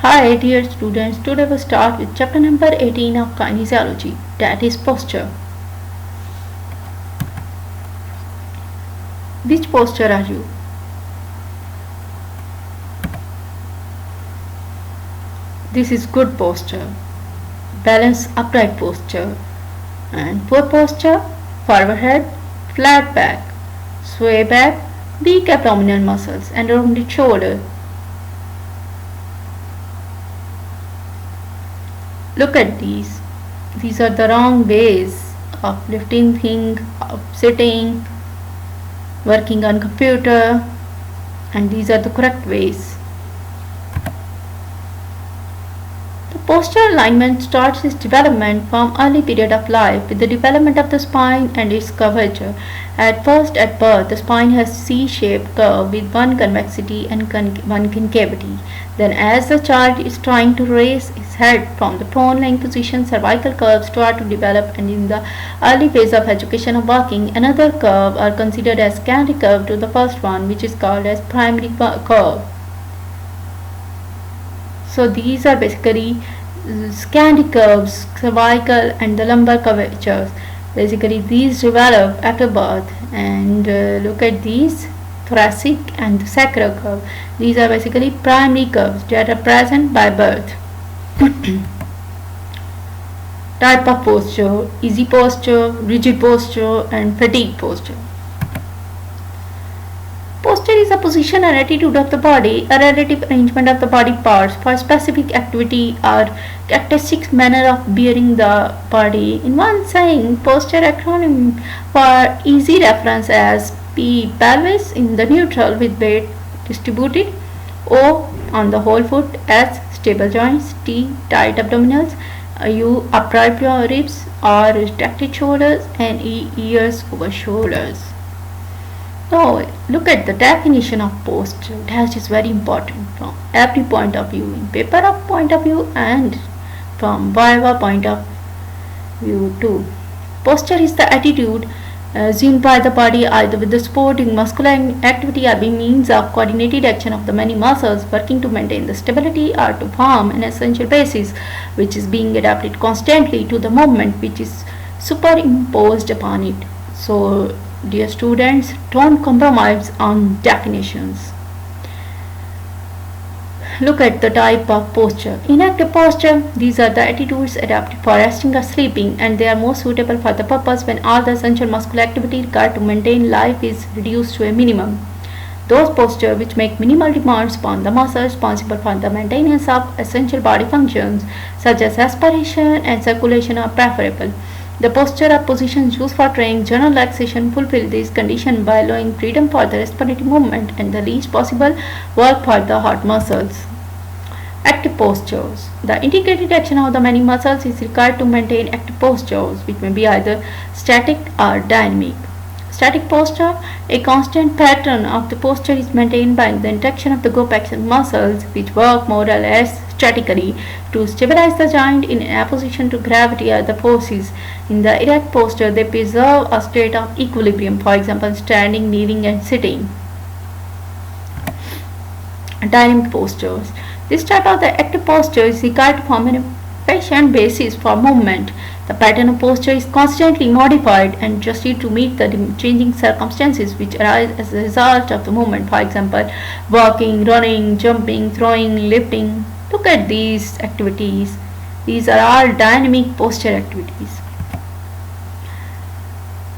Hi dear students, today we start with chapter number 18 of kinesiology, that is posture. Which posture are you? This is good posture, balanced upright posture, and poor posture, forward head, flat back, sway back, weak abdominal muscles and rounded shoulder. Look at these. These are the wrong ways of lifting things, of sitting, working on computer, and these are the correct ways. The posture alignment starts its development from early period of life with the development of the spine and its curvature. At first, at birth, the spine has C-shaped curve with one convexity and one concavity. Then, as the child is trying to raise its head from the prone-lying position, cervical curves start to develop, and in the early phase of education of walking, another curve are considered as secondary curve to the first one, which is called as primary curve. So these are basically secondary curves, cervical and the lumbar curvatures. Basically these develop after birth, and look at these thoracic and the sacral curve. These are basically primary curves that are present by birth. Type of posture: easy posture, rigid posture and fatigue posture. Posture is a position or attitude of the body, a relative arrangement of the body parts for specific activity or characteristic manner of bearing the body. In one saying, posture acronym for easy reference as P. Pelvis in the neutral with weight distributed, O. on the whole foot, S. stable joints, T. tight abdominals, U. upright ribs or retracted shoulders, and E. ears over shoulders. Now look at the definition of posture. That is very important from every point of view, in paper of point of view and from viva point of view too. Posture is the attitude assumed by the body either with the supporting muscular activity or by means of coordinated action of the many muscles working to maintain the stability or to form an essential basis which is being adapted constantly to the movement which is superimposed upon it. So dear students, don't compromise on definitions. Look at the type of posture. In active posture, these are the attitudes adapted for resting or sleeping, and they are most suitable for the purpose when all the essential muscular activity required to maintain life is reduced to a minimum. Those postures which make minimal demands upon the muscles responsible for the maintenance of essential body functions such as respiration and circulation are preferable. The posture or positions used for training general relaxation fulfill this condition by allowing freedom for the respiratory movement and the least possible work for the heart muscles. Active postures. The integrated action of the many muscles is required to maintain active postures, which may be either static or dynamic. Static posture. A constant pattern of the posture is maintained by the interaction of the group action muscles, which work more or less statically to stabilize the joint in opposition to gravity or the forces. In the erect posture, they preserve a state of equilibrium, for example, standing, kneeling, and sitting. Dynamic postures. This type of the active posture is required to form an efficient basis for movement. The pattern of posture is constantly modified and adjusted to meet the changing circumstances which arise as a result of the movement. For example, walking, running, jumping, throwing, lifting. Look at these activities. These are all dynamic posture activities.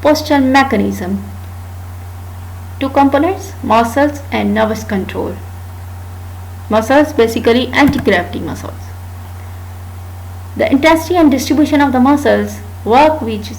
Posture mechanism. Two components: muscles and nervous control. Muscles, basically anti-gravity muscles. The intensity and distribution of the muscles work which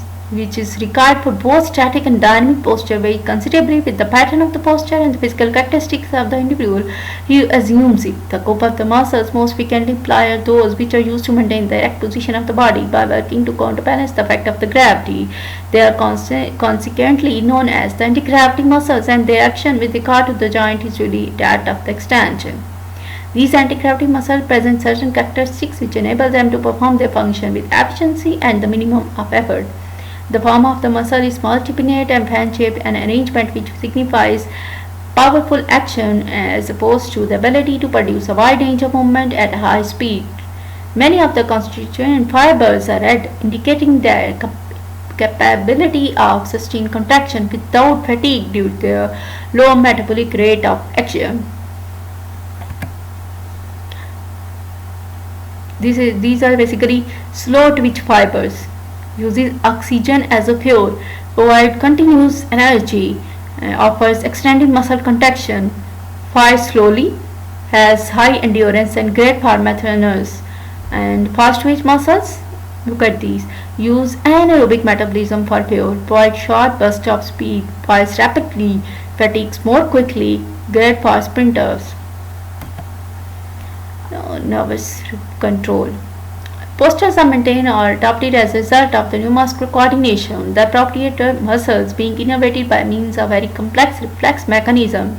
is required for both static and dynamic posture vary considerably with the pattern of the posture and the physical characteristics of the individual who assumes it. The group of the muscles most frequently apply are those which are used to maintain the erect position of the body by working to counterbalance the effect of the gravity. They are consequently known as the anti-gravity muscles, and their action with regard to the joint is really that of the extension. These anti-gravity muscles present certain characteristics which enable them to perform their function with efficiency and the minimum of effort. The form of the muscle is multipinnate and fan-shaped, an arrangement which signifies powerful action as opposed to the ability to produce a wide range of movement at high speed. Many of the constituent fibers are red, indicating their capability of sustained contraction without fatigue due to their low metabolic rate of action. These are basically slow twitch fibers. Uses oxygen as a fuel, provide continuous energy, offers extended muscle contraction, fires slowly, has high endurance and great for marathoners. And fast twitch muscles, look at these, use anaerobic metabolism for fuel, provide short bursts of speed, fires rapidly, fatigues more quickly, great for sprinters. Nervous control. Postures are maintained or adopted as a result of the neuromuscular coordination, the appropriate muscles being innervated by means of very complex reflex mechanism.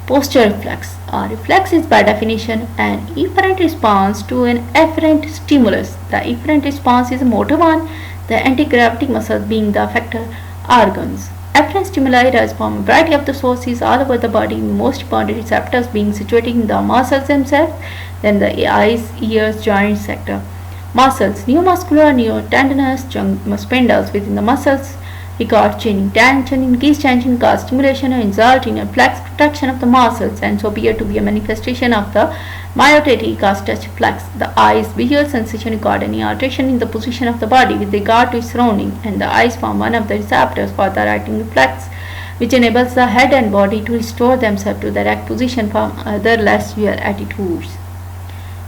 Posture reflex. A reflex is by definition an efferent response to an efferent stimulus. The efferent response is a motor one, the anti-gravity muscles being the effector organs. Efferent stimuli arise from a variety of the sources all over the body, most important receptors being situated in the muscles themselves, then the eyes, ears, joints, etc. Muscles, neuromuscular, neurotendinous spindles within the muscles record changing tension, increased tension cause stimulation and result in a flex contraction of the muscles and so appear to be a manifestation of the myotatic cause touch flex. The eyes visual sensation record any alteration in the position of the body with regard to its surrounding, and the eyes form one of the receptors for the writing reflex, which enables the head and body to restore themselves to the correct position from other less real attitudes.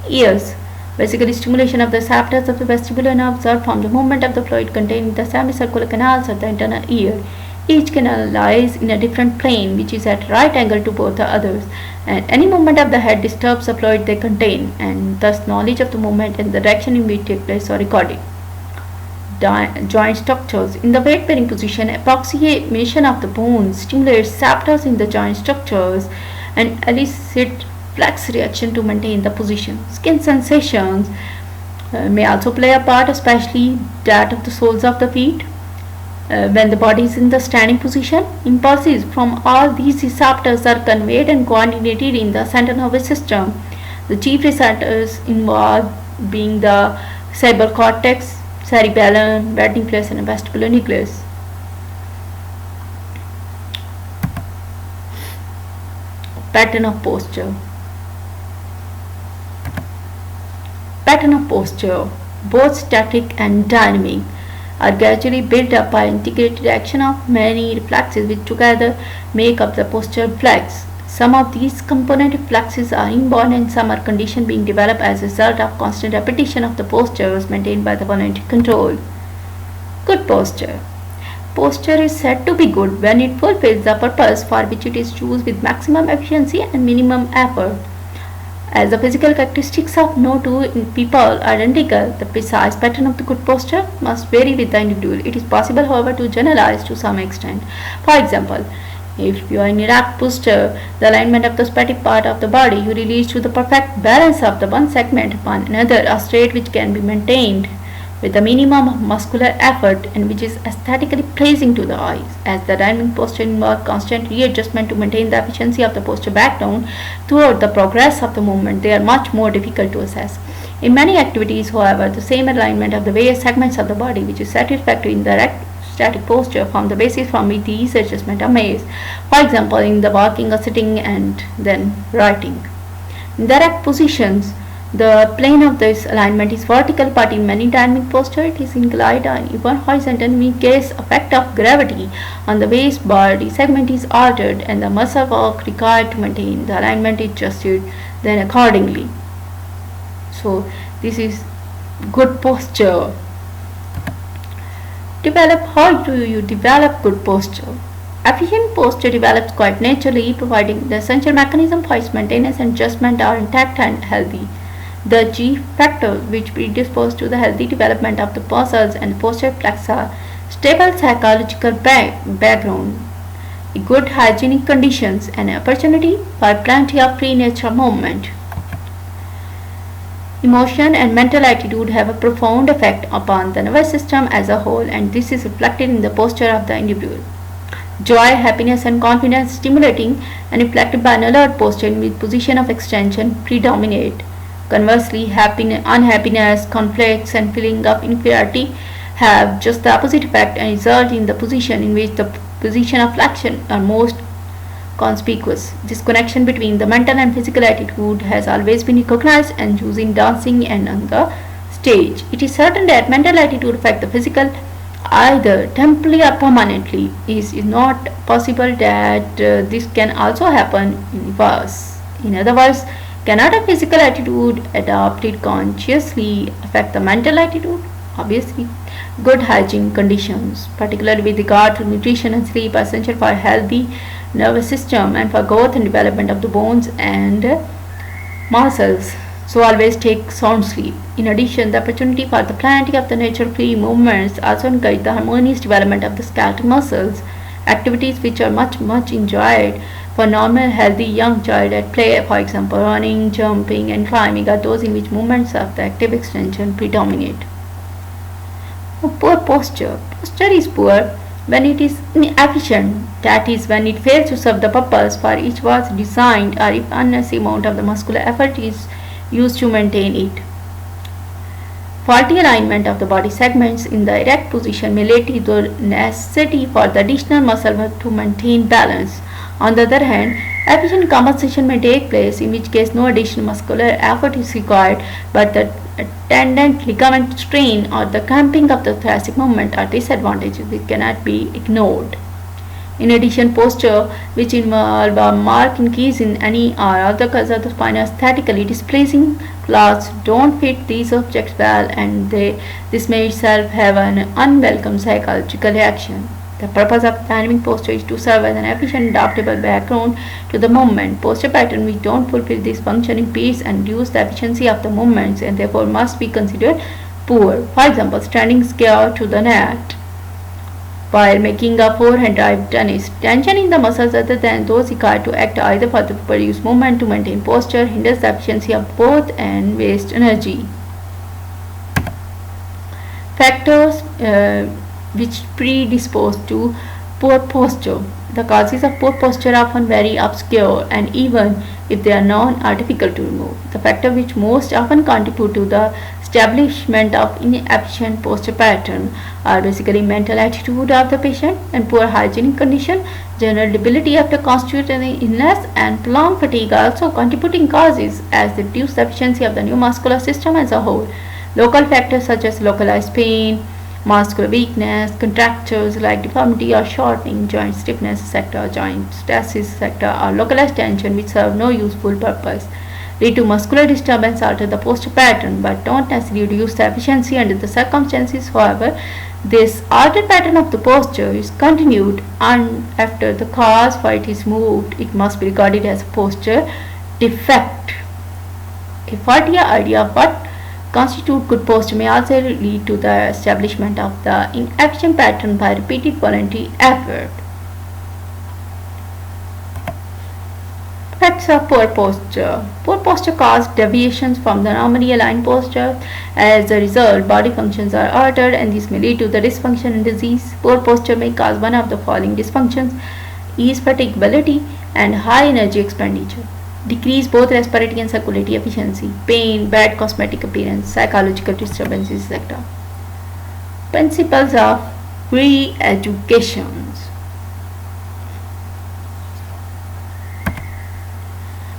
Ears. Basically, stimulation of the receptors of the vestibular nerve observed from the movement of the fluid contained in the semicircular canals of the internal ear. Each canal lies in a different plane which is at right angle to both the others, and any movement of the head disturbs the fluid they contain, and thus knowledge of the movement and the direction in which take place are recorded. Joint structures. In the weight bearing position, approximation of the bones stimulates receptors in the joint structures and elicit flex reaction to maintain the position. Skin sensations may also play a part, especially that of the soles of the feet. When the body is in the standing position, impulses from all these receptors are conveyed and coordinated in the central nervous system. The chief receptors involved being the cerebral cortex, cerebellum, red nucleus and vestibular nucleus. Pattern of posture. Pattern of posture, both static and dynamic, are gradually built up by integrated action of many reflexes which together make up the posture reflex. Some of these component reflexes are inborn and some are conditioned, being developed as a result of constant repetition of the postures maintained by the voluntary control. Good posture. Posture is said to be good when it fulfills the purpose for which it is used with maximum efficiency and minimum effort. As the physical characteristics of no two people are identical, the precise pattern of the good posture must vary with the individual. It is possible, however, to generalize to some extent. For example, if you are in erect posture, the alignment of the static part of the body you release to the perfect balance of the one segment upon another, a state which can be maintained with a minimum of muscular effort and which is aesthetically pleasing to the eyes. As the dynamic posture involves constant readjustment to maintain the efficiency of the posture background throughout the progress of the movement, they are much more difficult to assess. In many activities, however, the same alignment of the various segments of the body which is satisfactory in the erect static posture form the basis from which these adjustments are made. For example, in the walking or sitting and then writing. In the erect positions, the plane of this alignment is vertical, but in many dynamic posture it is inclined or even horizontal, in case effect of gravity on the waist body segment is altered and the muscle work required to maintain the alignment is adjusted then accordingly. So this is good posture. How do you develop good posture? Efficient posture develops quite naturally, providing the essential mechanism for its maintenance and adjustment are intact and healthy. The chief factors which predispose to the healthy development of the muscles and posture reflex are stable psychological background, good hygienic conditions, and opportunity for plenty of free natural movement. Emotion and mental attitude have a profound effect upon the nervous system as a whole, and this is reflected in the posture of the individual. Joy, happiness, and confidence stimulating and reflected by an alert posture in which position of extension predominate. Conversely, unhappiness, conflicts, and feeling of inferiority have just the opposite effect and result in the position in which the position of flexion are most conspicuous. This connection between the mental and physical attitude has always been recognized and used in dancing and on the stage. It is certain that mental attitude affects the physical either temporarily or permanently. It is not possible that this can also happen in reverse. In other words, cannot a physical attitude adopted consciously affect the mental attitude? Obviously. Good hygiene conditions, particularly with regard to nutrition and sleep, are essential for a healthy nervous system and for growth and development of the bones and muscles. So always take sound sleep. In addition, the opportunity for the plenty of the nature-free movements also encourage the harmonious development of the skeletal muscles, activities which are much enjoyed for normal healthy young child at play. For example, running, jumping, and climbing are those in which movements of the active extension predominate. Poor posture. Posture is poor when it is inefficient, that is, when it fails to serve the purpose for which was designed, or if unnecessary amount of the muscular effort is used to maintain it. Faulty alignment of the body segments in the erect position may lead to the necessity for the additional muscle work to maintain balance. On the other hand, efficient compensation may take place, in which case no additional muscular effort is required, but the attendant ligament strain or the cramping of the thoracic movement are disadvantages which cannot be ignored. In addition, posture which involve a marked increase in any or other cause of the spine aesthetically displeasing clothes don't fit these objects well, and this may itself have an unwelcome psychological reaction. The purpose of dynamic posture is to serve as an efficient adaptable background to the movement. Posture patterns which don't fulfill this function impedes and reduce the efficiency of the movements and therefore must be considered poor. For example, standing square to the net while making a forehand drive tennis. Tension in the muscles other than those required to act either for the produce movement to maintain posture hinders the efficiency of both and waste energy. Factors which predispose to poor posture. The causes of poor posture are often very obscure, and even if they are known, are difficult to remove. The factors which most often contribute to the establishment of inefficient posture pattern are basically mental attitude of the patient and poor hygienic condition, general debility after constitutional illness, and prolonged fatigue are also contributing causes as they reduce the efficiency of the neuromuscular system as a whole. Local factors such as localized pain, muscular weakness, contractures like deformity or shortening, joint stiffness, etc., joint stasis, etc., or localized tension which serve no useful purpose, lead to muscular disturbance, alter the posture pattern, but don't necessarily reduce the efficiency under the circumstances. However, this altered pattern of the posture is continued and after the cause for it is moved, it must be regarded as a posture defect. A faulty idea of what constitute good posture may also lead to the establishment of the inefficient pattern by repeated voluntary effort. Effects of poor posture. Poor posture causes deviations from the normally aligned posture. As a result, body functions are altered and this may lead to the dysfunction and disease. Poor posture may cause one of the following dysfunctions: ease, fatigability, and high energy expenditure. Decrease both respiratory and circulatory efficiency, pain, bad cosmetic appearance, psychological disturbances, etc. Principles of re-education.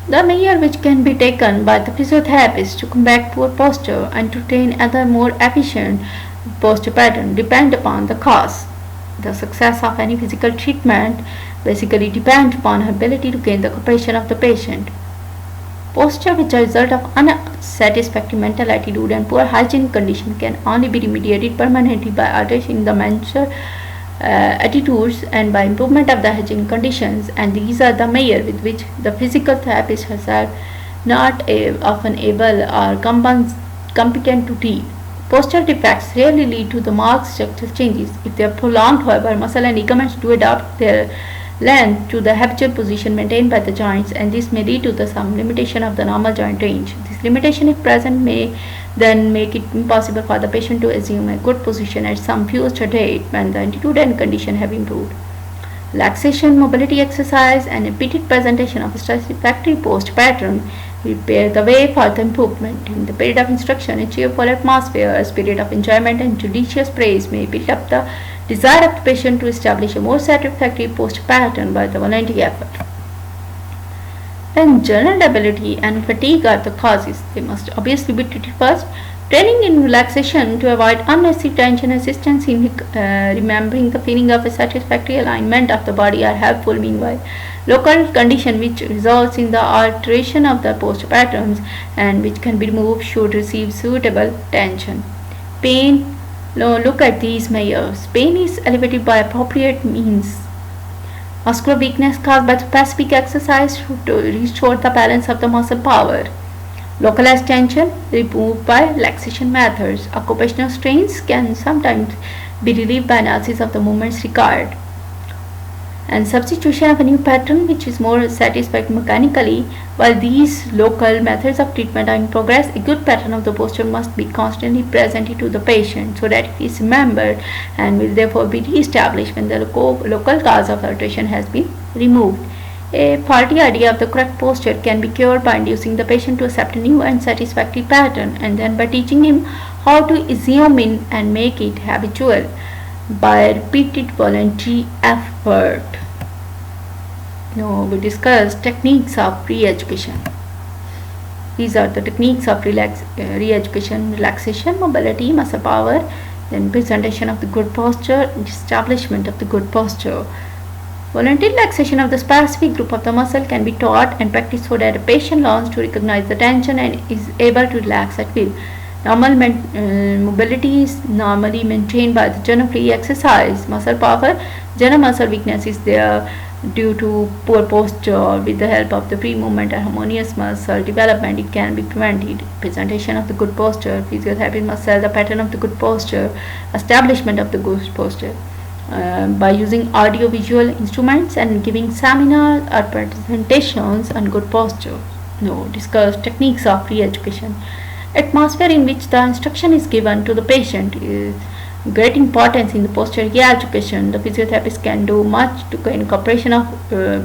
The measure which can be taken by the physiotherapist to combat poor posture and to train other more efficient posture pattern depend upon the cause. The success of any physical treatment basically depends upon her ability to gain the cooperation of the patient. Posture which is a result of unsatisfactory mental attitude and poor hygiene condition can only be remediated permanently by altering the mental attitudes and by improvement of the hygiene conditions, and these are the measures with which the physical therapist herself not often able or competent to treat. Posture defects rarely lead to the marked structural changes. If they are prolonged, however, muscle and ligaments do adapt their length to the habitual position maintained by the joints, and this may lead to some limitation of the normal joint range. This limitation, if present, may then make it impossible for the patient to assume a good position at some future date when the attitude and condition have improved. Relaxation, mobility exercise, and repeated presentation of a satisfactory posture pattern prepare the way for the improvement. In the period of instruction, a cheerful atmosphere, a spirit of enjoyment, and judicious praise may build up the desire of the patient to establish a more satisfactory posture pattern by the voluntary effort. Then general debility and fatigue are the causes. They must obviously be treated first. Training in relaxation to avoid unnecessary tension, assistance in remembering the feeling of a satisfactory alignment of the body are helpful. Meanwhile, local condition which results in the alteration of the posture patterns and which can be removed should receive suitable attention. Pain. Now look at these measures. Pain is elevated by appropriate means. Muscular weakness caused by specific exercise should restore the balance of the muscle power. Localized tension removed by relaxation methods. Occupational strains can sometimes be relieved by analysis of the movements required. And substitution of a new pattern which is more satisfying mechanically. While these local methods of treatment are in progress, a good pattern of the posture must be constantly presented to the patient so that it is remembered and will therefore be re-established when the local cause of alteration has been removed. A faulty idea of the correct posture can be cured by inducing the patient to accept a new and satisfactory pattern, and then by teaching him how to assume it and make it habitual by repeated voluntary effort. Now we discuss techniques of re-education. These are the techniques of re-education: relaxation, mobility, muscle power, then presentation of the good posture, establishment of the good posture. Voluntary relaxation of the specific group of the muscle can be taught and practiced so that the patient learns to recognize the tension and is able to relax at will. Normal mobility is normally maintained by the general-free exercise. Muscle power, general muscle weakness is there due to poor posture. With the help of the free movement and harmonious muscle development, it can be prevented. Presentation of the good posture. Physiotherapist must sell the pattern of the good posture, establishment of the good posture. By using audio-visual instruments and giving seminars or presentations on good posture. Now, discuss techniques of re-education. Atmosphere in which the instruction is given to the patient is great importance in the posture re-education. The physiotherapist can do much to gain cooperation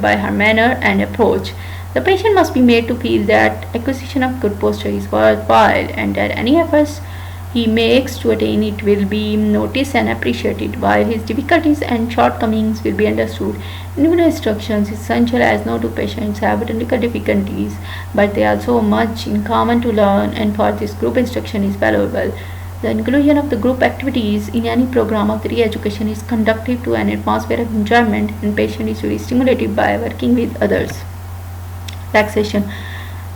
by her manner and approach. The patient must be made to feel that acquisition of good posture is worthwhile and that any efforts he makes to attain it will be noticed and appreciated, while his difficulties and shortcomings will be understood. Individual instructions is essential as no two patients have identical difficulties, but they also have much in common to learn, and for this group instruction is valuable. The inclusion of the group activities in any program of the re-education is conducive to an atmosphere of enjoyment, and patient is really stimulated by working with others. Relaxation.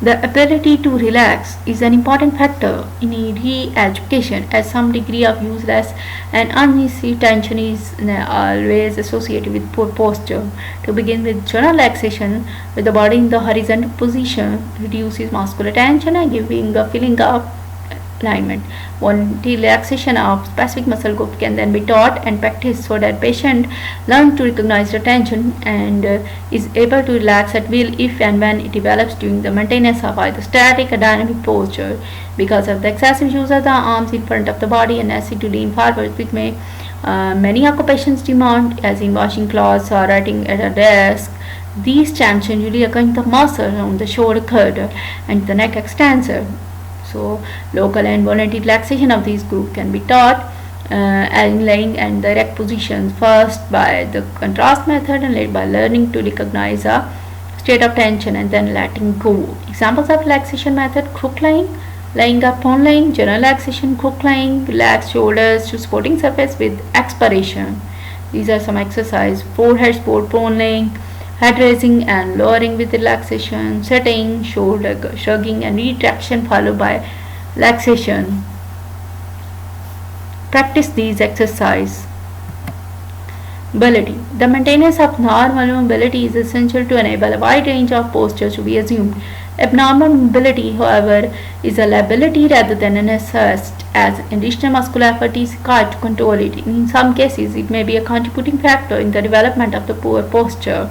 The ability to relax is an important factor in re-education, as some degree of useless and unnecessary tension is always associated with poor posture. To begin with, general relaxation with the body in the horizontal position reduces muscular tension and giving a feeling of alignment. Voluntary relaxation of specific muscle group can then be taught and practiced so that patient learns to recognize the tension and is able to relax at will if and when it develops during the maintenance of either static or dynamic posture. Because of the excessive use of the arms in front of the body and necessity to lean forward, which may many occupations demand, as in washing clothes or writing at a desk, these tension usually occur in the muscle around the shoulder girdle and the neck extensor. So, local and voluntary relaxation of these groups can be taught in laying and direct positions, first by the contrast method and later by learning to recognize a state of tension and then letting go. Examples of relaxation method: crook lying, lying up on lying, general relaxation, crook lying, relax shoulders to supporting surface with expiration. These are some exercises: forehead support, prone laying, head raising and lowering with relaxation, sitting, shoulder shrugging and retraction followed by relaxation. Practice these exercises. Mobility. The maintenance of normal mobility is essential to enable a wide range of postures to be assumed. Abnormal mobility, however, is a liability rather than an asset, as additional muscular effort is required to control it. In some cases, it may be a contributing factor in the development of the poor posture.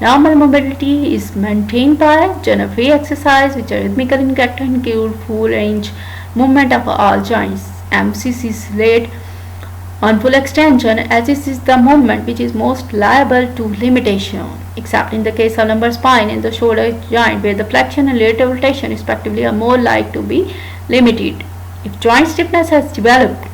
Normal mobility is maintained by general free exercise, which are rhythmical in character and include full range movement of all joints. Emphasis is laid On full extension, as this is the movement which is most liable to limitation, except in the case of lumbar spine and the shoulder joint, where the flexion and lateral rotation respectively are more likely to be limited. If joint stiffness has developed,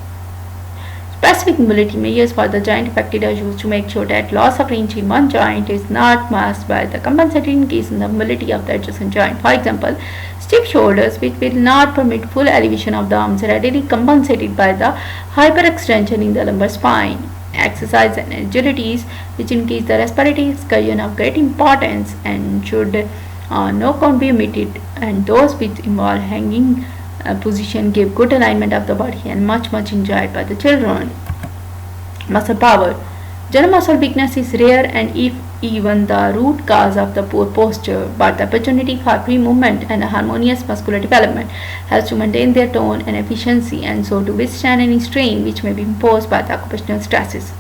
specific mobility measures for the joint affected are used to make sure that loss of range in one joint is not masked by the compensating increase in the mobility of the adjacent joint. For example, stiff shoulders, which will not permit full elevation of the arms, are readily compensated by the hyperextension in the lumbar spine. Exercise and agilities, which increase the respiratory excursion, of great importance and should no count be omitted, and those which involve hanging position give good alignment of the body and much enjoyed by the children. Muscle power. General muscle weakness is rare and if even the root cause of the poor posture, but the opportunity for free movement and harmonious muscular development helps to maintain their tone and efficiency and so to withstand any strain which may be imposed by the occupational stresses.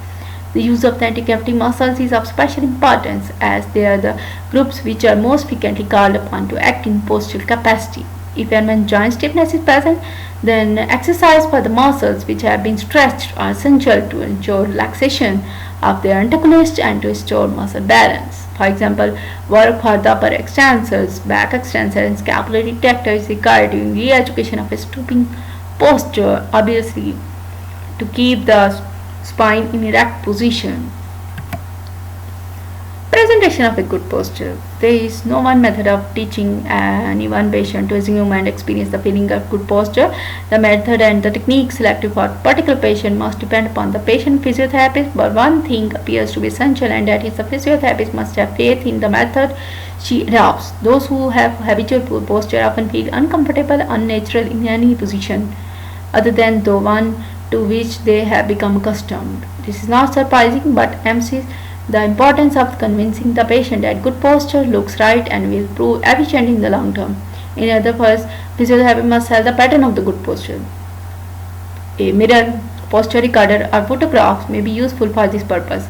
The use of the anti-cavity muscles is of special importance as they are the groups which are most frequently called upon to act in postural capacity. If and when joint stiffness is present, then exercise for the muscles which have been stretched are essential to ensure relaxation of their antagonist and to restore muscle balance. For example, work for the upper extensors, back extensor and scapular retractor is required during re-education of a stooping posture, obviously to keep the spine in erect position. Presentation of a good posture. There is no one method of teaching any one patient to assume and experience the feeling of good posture. The method and the technique selected for a particular patient must depend upon the patient physiotherapist, but one thing appears to be essential, and that is the physiotherapist must have faith in the method she adopts. Those who have habitual poor posture often feel uncomfortable, unnatural in any position other than the one to which they have become accustomed. This is not surprising, but emphasizes the importance of convincing the patient that good posture looks right and will prove efficient in the long term. In other words, physiotherapy must sell the pattern of the good posture. A mirror, posture recorder or photographs may be useful for this purpose,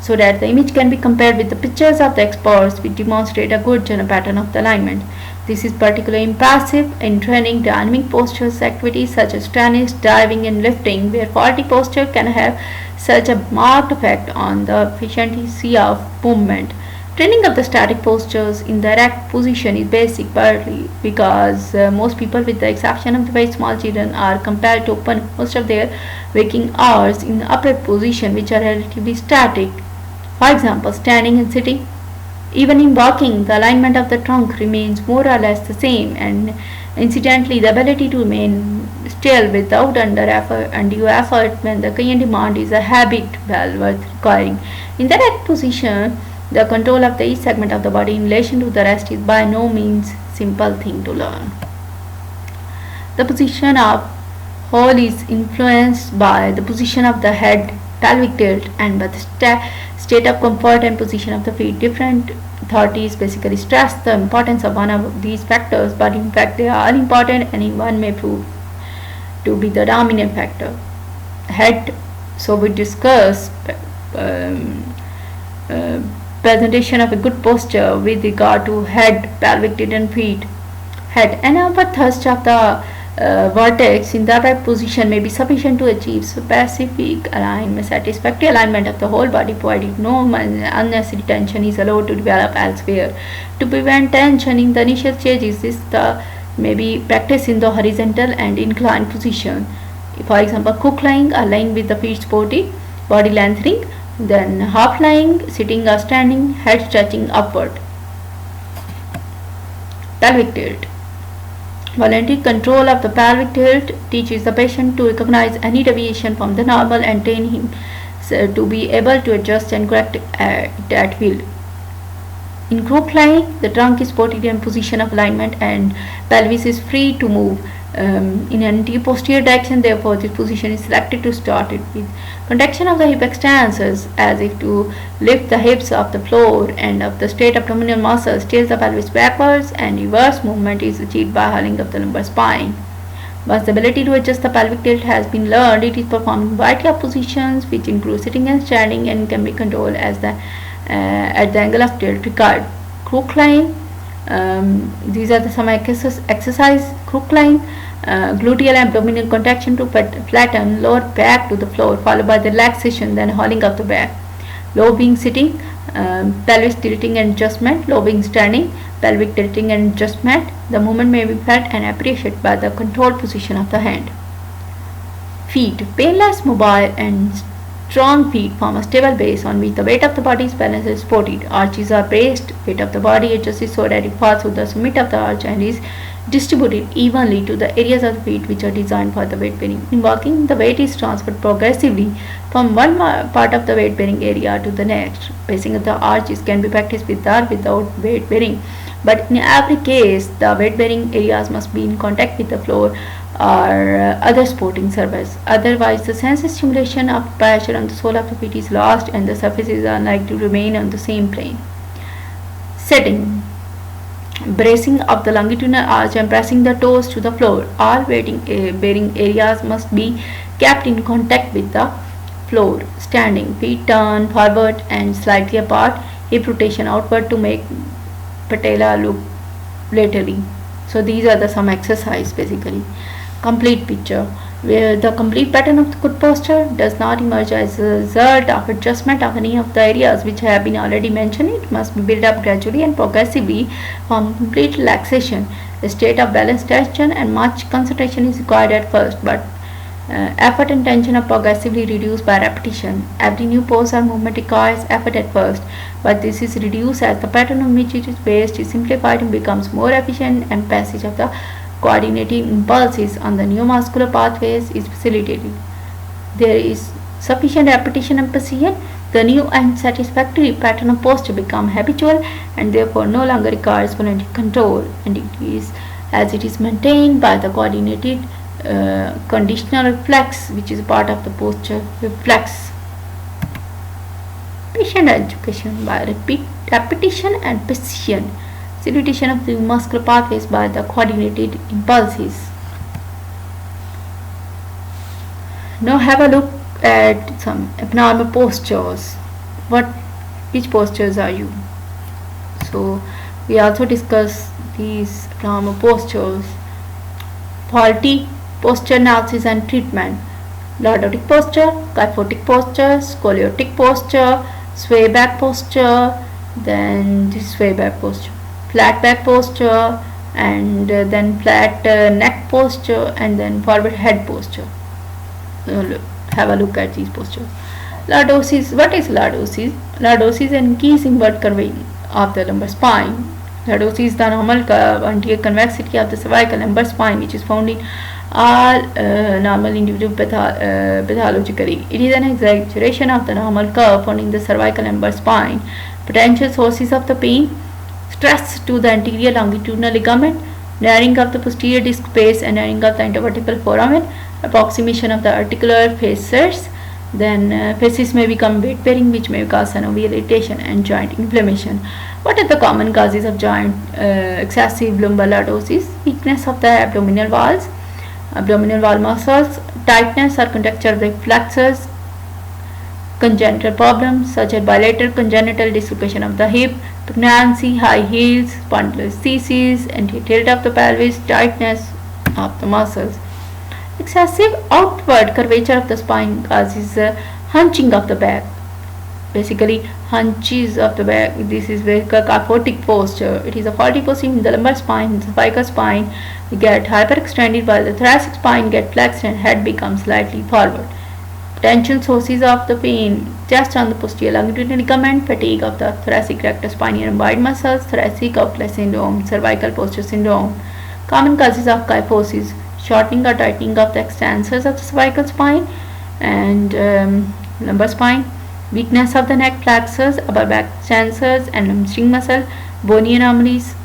so that the image can be compared with the pictures of the experts which demonstrate a good general pattern of the alignment. This is particularly impressive in training dynamic postures activities such as tennis, diving and lifting, where faulty posture can have such a marked effect on the efficiency of movement. Training of the static postures in the erect position is basic, partly because most people, with the exception of the very small children, are compelled to open most of their waking hours in the upright position, which are relatively static. For example, standing and sitting. Even in walking, the alignment of the trunk remains more or less the same, and incidentally, the ability to remain still without undue effort when the client demand is a habit well worth acquiring. In the erect position, the control of each segment of the body in relation to the rest is by no means simple thing to learn. The position of whole is influenced by the position of the head, pelvic tilt, and by the state of comfort and position of the feet. Different authorities basically stress the importance of one of these factors, but in fact they are all important and one may prove to be the dominant factor. Head, so we discuss presentation of a good posture with regard to head, pelvic tilt and feet. Head, an upward thrust of the vertex in the upright position may be sufficient to achieve specific alignment, satisfactory alignment of the whole body, provided no unnecessary tension is allowed to develop elsewhere. To prevent tension in the initial stages, this may be practiced in the horizontal and inclined position. For example, crook lying or lying with the feet supported, body lengthening, then half lying, sitting or standing, head stretching upward. Pelvic tilt. Voluntary control of the pelvic tilt teaches the patient to recognize any deviation from the normal and train him to be able to adjust and correct it at will. In crook lying, the trunk is supported in position of alignment and pelvis is free to move in an anterior-posterior direction. Therefore, this position is selected to start it with contraction of the hip extensors as if to lift the hips off the floor, and of the straight abdominal muscles tilts the pelvis backwards, and reverse movement is achieved by hurling of the lumbar spine. Once the ability to adjust the pelvic tilt has been learned, it is performed in a variety of positions which include sitting and standing and can be controlled as at the angle of tilt required. Crook lying. These are some exercise. Crook lying. gluteal and abdominal contraction to flatten lower back to the floor, followed by the relaxation, then hauling of the back. Low being sitting, pelvis tilting and adjustment. Low being standing, pelvic tilting and adjustment. The movement may be felt and appreciated by the controlled position of the hand. Feet. Painless, mobile and strong feet form a stable base on which the weight of the body is balanced and supported. Arches are braced, weight of the body adjusted so that it falls through the summit of the arch and is distributed evenly to the areas of the feet which are designed for the weight bearing. In walking, the weight is transferred progressively from one part of the weight bearing area to the next. Bracing of the arches can be practiced with or without weight bearing, but in every case, the weight bearing areas must be in contact with the floor or other supporting surface. Otherwise, the sense of stimulation of pressure on the sole of the feet is lost and the surfaces are likely to remain on the same plane. Setting. Bracing of the longitudinal arch and pressing the toes to the floor. All bearing areas must be kept in contact with the floor. Standing. Feet turn forward and slightly apart. Hip rotation outward to make patella look laterally. So these are the some exercise basically. Complete picture, where the complete pattern of the good posture does not emerge as a result of adjustment of any of the areas which have been already mentioned. It must be built up gradually and progressively from complete relaxation. A state of balanced tension and much concentration is required at first, but effort and tension are progressively reduced by repetition. Every new pose or movement requires effort at first, but this is reduced as the pattern on which it is based is simplified and becomes more efficient, and passage of the coordinating impulses on the neuromuscular pathways is facilitated. There is sufficient repetition and precision. The new and satisfactory pattern of posture become habitual and therefore no longer requires voluntary control, and it is as it is maintained by the coordinated conditional reflex, which is part of the posture reflex. Patient education by repetition and precision. Facilitation of the muscular pathways by the coordinated impulses. Now have a look at some abnormal postures. Which postures are you? So we also discuss these abnormal postures. Faulty posture analysis and treatment. Lordotic posture, kyphotic posture, scoliotic posture, sway back posture, then this sway back posture, flat back posture, and then flat neck posture, and then forward head posture. Have a look at these postures. Lordosis. What is lordosis? Lordosis is an increase in inward curving of the lumbar spine. Lordosis is the normal curve anterior convexity of the cervical lumbar spine, which is found in all normal individuals pathologically. It is an exaggeration of the normal curve found in the cervical lumbar spine. Potential sources of the pain: stress to the anterior longitudinal ligament, narrowing of the posterior disc space and narrowing of the intervertebral foramen, approximation of the articular facets. Then fasces may become weight bearing, which may cause synovial irritation and joint inflammation. What are the common causes of joint excessive lumbar lordosis? Weakness of the abdominal walls, abdominal wall muscles, tightness or contracture of reflexes, congenital problems such as bilateral congenital dislocation of the hip, pregnancy, high heels, spondylolisthesis, anterior tilt of the pelvis, tightness of the muscles. Excessive outward curvature of the spine causes hunching of the back. Basically, hunches of the back. This is very kyphotic posture. It is a faulty posture in the lumbar spine. The cervical spine get hyperextended while the thoracic spine get flexed and head becomes slightly forward. Potential sources of the pain: chest on the posterior longitudinal ligament, fatigue of the thoracic rectus spinae rhomboid muscles, thoracic outlet syndrome, cervical posture syndrome. Common causes of kyphosis: shortening or tightening of the extensors of the cervical spine and lumbar spine, weakness of the neck flexors, upper back extensors and hamstring muscle, bony anomalies,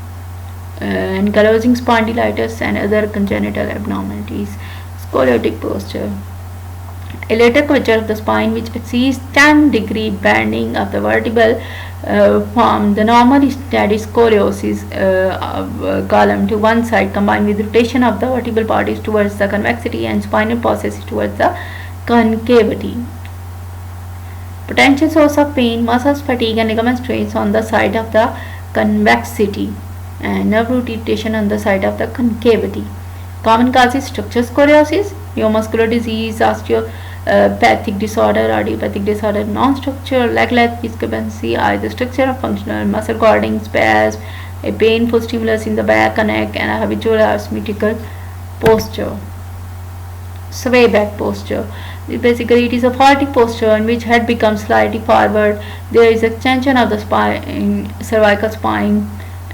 ankylosing spondylitis and other congenital abnormalities. Scoliotic posture: a lateral curvature of the spine which exceeds 10-degree bending of the vertebral from the normal steady scoliosis column to one side, combined with rotation of the vertebral bodies towards the convexity and spinal processes towards the concavity. Potential source of pain: muscles, fatigue and ligament strains on the side of the convexity and nerve root irritation on the side of the concavity. Common causes: structural scoliosis, neuromuscular disease, osteopathic disorder, idiopathic disorder, non-structural leg length discrepancy, either structural or functional, muscle guarding spasm, a painful stimulus in the back and neck, and a habitual asymmetrical posture. Sway back posture. Basically, it is a faulty posture in which head becomes slightly forward. There is extension of the spine, cervical spine,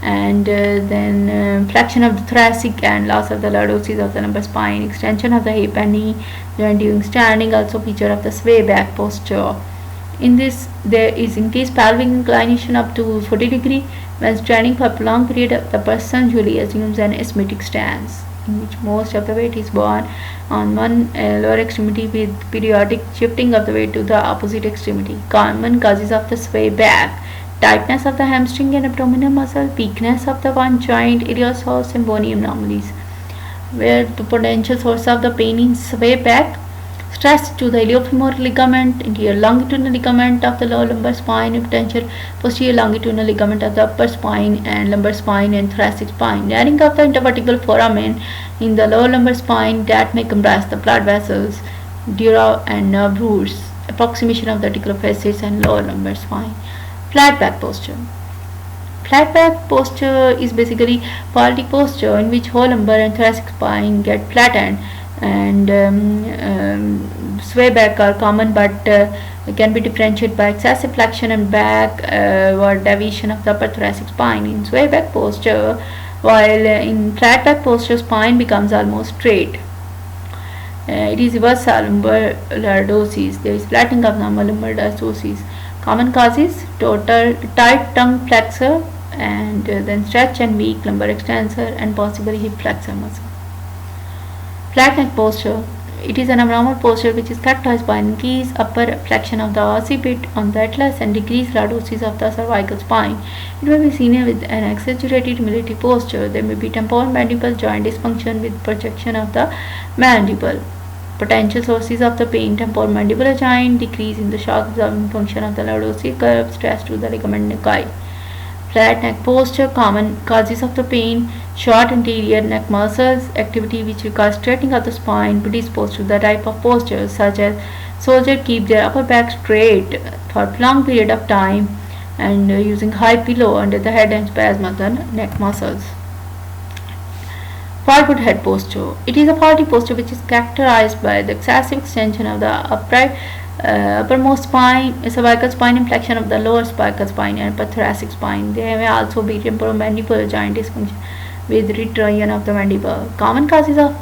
and then flexion of the thoracic and loss of the lordosis of the lumbar spine, extension of the hip and knee joint during standing, also feature of the sway back posture. In this, there is increased pelvic inclination up to 40 degree. When standing for a prolonged period, the person usually assumes an asymmetric stance, in which most of the weight is borne on one lower extremity with periodic shifting of the weight to the opposite extremity. Common causes of the sway back: tightness of the hamstring and abdominal muscle, weakness of the one joint, iliopsoas and bony anomalies. Where the potential source of the pain in sway back: stress to the iliofemoral ligament, anterior longitudinal ligament of the lower lumbar spine, and potential posterior longitudinal ligament of the upper spine and lumbar spine and thoracic spine. Narrowing of the intervertebral foramen in the lower lumbar spine that may compress the blood vessels, dura and nerve roots. Approximation of the articular facets and lower lumbar spine. Flat back posture. Flat back posture is basically faulty posture in which whole lumbar and thoracic spine get flattened, and sway back are common, but can be differentiated by excessive flexion and backward deviation of the upper thoracic spine in sway back posture, while in flat back posture spine becomes almost straight. It is reversal lumbar lordosis. There is flattening of normal lumbar diastasis. Common causes: total tight tongue flexor, and then stretch and weak lumbar extensor and possibly hip flexor muscle. Flat neck posture. It is an abnormal posture which is characterized by increased upper flexion of the occiput on the atlas and decreased lordosis of the cervical spine. It may be seen with an exaggerated humility posture. There may be temporomandibular joint dysfunction with projection of the mandible. Potential sources of the pain: temporomandibular joint, decrease in the shock absorbing function of the lordosis curve, stress to the ligament nuclei. Flat neck posture. Common causes of the pain: short anterior neck muscles, activity which requires straightening of the spine predisposed to the type of posture, such as soldiers keep their upper back straight for a long period of time and using high pillow under the head and spasm of the neck muscles. Forward head posture. It is a faulty posture which is characterized by the excessive extension of the uppermost spine, cervical spine, and flexion of the lower cervical spine and upper thoracic spine. There may also be temporomandibular joint dysfunction with retraction of the mandible. Common causes of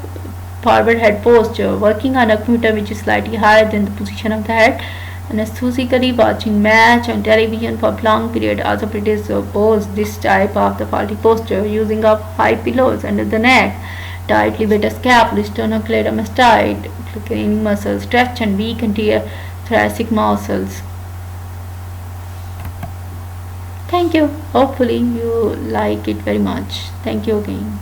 forward head posture: working on acumeter which is slightly higher than the position of the head, anesthetically watching match on television for a long period also predispose this type of the faulty posture. Using of high pillows under the neck, tight levator scapula, sternocleidomastoid, cranial muscles, stretch and weak anterior thoracic muscles. Thank you. Hopefully you like it very much. Thank you again.